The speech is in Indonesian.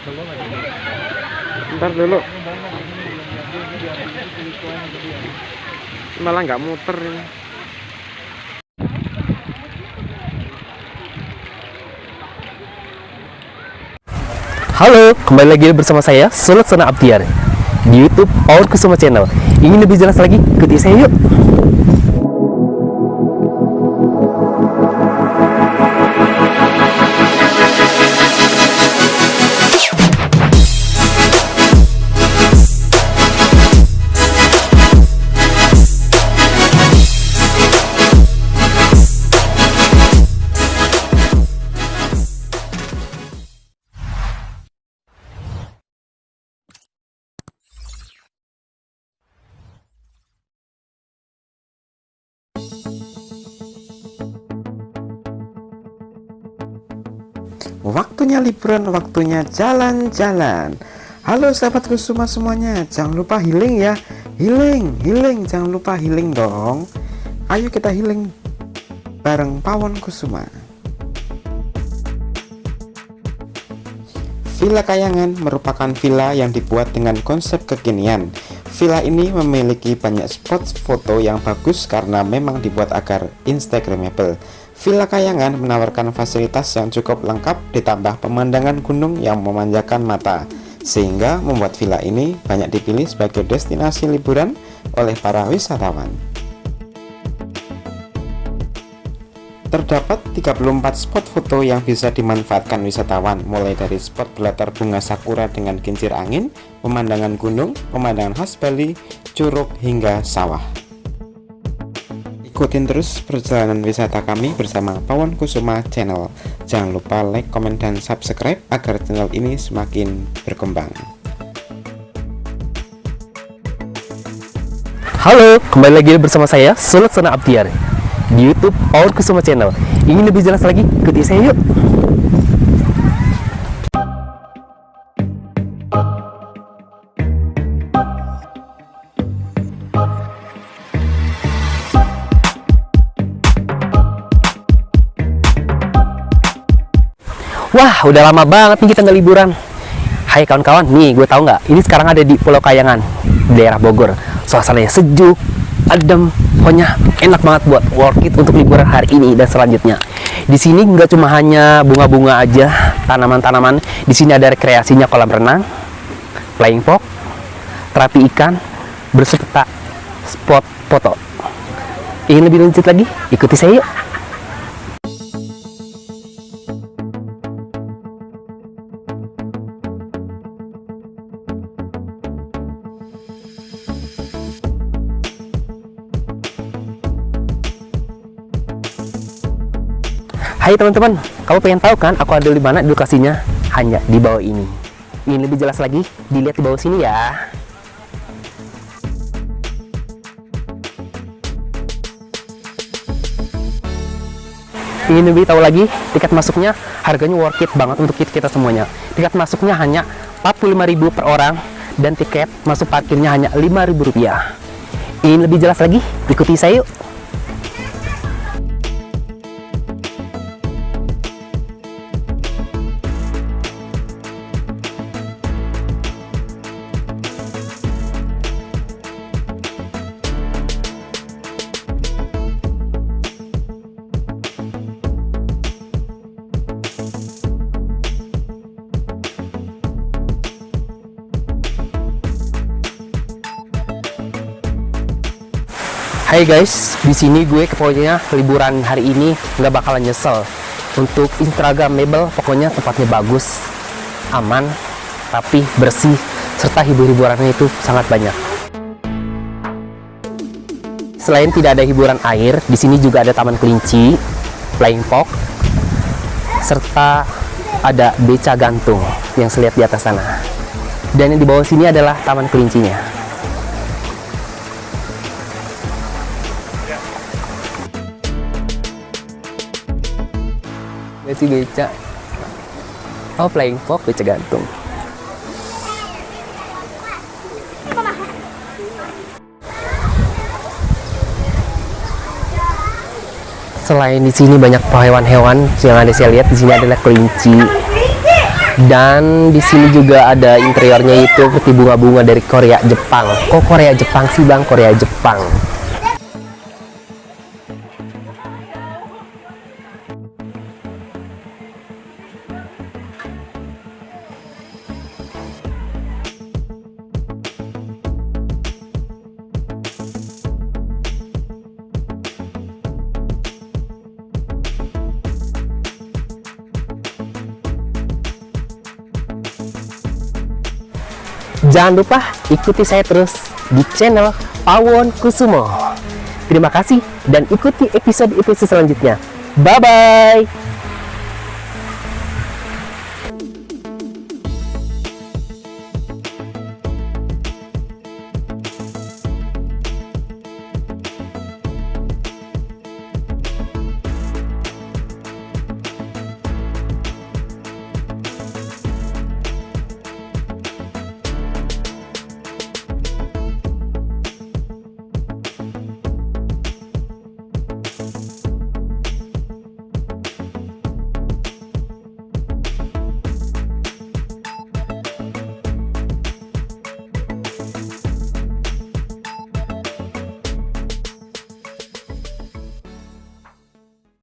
Ntar dulu. Malah nggak muter ini. Halo, kembali lagi bersama saya Sulaksana Abdiar di YouTube Power Kusuma Channel. Ingin lebih jelas lagi? Ikuti saya yuk. Waktunya liburan, waktunya jalan-jalan. Halo sahabat Kusuma semuanya, jangan lupa healing ya. Healing, jangan lupa healing dong. Ayo kita healing bareng Pawon Kusuma. Villa Kayangan merupakan villa yang dibuat dengan konsep kekinian. Villa ini memiliki banyak spot foto yang bagus karena memang dibuat agar instagramable. Villa Kayangan menawarkan fasilitas yang cukup lengkap ditambah pemandangan gunung yang memanjakan mata, sehingga membuat villa ini banyak dipilih sebagai destinasi liburan oleh para wisatawan. Terdapat 34 spot foto yang bisa dimanfaatkan wisatawan, mulai dari spot berlatar bunga sakura dengan kincir angin, pemandangan gunung, pemandangan khas Bali, curug, hingga sawah. Ikutin terus perjalanan wisata kami bersama Pawon Kusuma Channel. Jangan lupa like, komen, dan subscribe agar channel ini semakin berkembang. Halo, kembali lagi bersama saya Sulaksana Abdiar di YouTube Power Kusuma Channel. Ingin lebih jelas lagi? Ikuti saya yuk. Wah, udah lama banget nih kita nggak liburan. Hai kawan-kawan, nih gue tahu nggak? Ini sekarang ada di Pulau Kayangan, daerah Bogor. Suasananya sejuk, adem, pokoknya enak banget buat worth it untuk liburan hari ini dan selanjutnya. Di sini nggak cuma hanya bunga-bunga aja, tanaman-tanaman. Di sini ada rekreasinya kolam renang, flying fox, terapi ikan, berserta spot foto. Ingin lebih lanjut lagi? Ikuti saya yuk. Hai teman-teman, kamu pengen tahu kan aku ada di mana lokasinya? Hanya di bawah ini. Ingin lebih jelas lagi? Dilihat di bawah sini ya. Ingin lebih tahu lagi? Tiket masuknya harganya worth it banget untuk kita semuanya. Tiket masuknya hanya 45.000 per orang dan tiket masuk parkirnya hanya Rp5.000. Ingin lebih jelas lagi? Ikuti saya yuk. Hai guys, di sini gue pokoknya liburan hari ini nggak bakalan nyesel. Untuk instagramable, pokoknya tempatnya bagus, aman, tapi bersih, serta hibur-hiburannya itu sangat banyak. Selain tidak ada hiburan air, di sini juga ada taman kelinci, flying fox, serta ada beca gantung yang saya lihat di atas sana. Dan yang di bawah sini adalah taman kelincinya. Si beca, oh flying fox, beca gantung. Selain di sini banyak hewan-hewan yang ada saya lihat, di sini adalah kelinci, Dan di sini juga ada interiornya, itu seperti bunga-bunga dari Korea Jepang. Kok Korea Jepang sih bang? Korea Jepang. Jangan lupa ikuti saya terus di channel Pawon Kusumo. Terima kasih dan ikuti episode-episode selanjutnya. Bye-bye!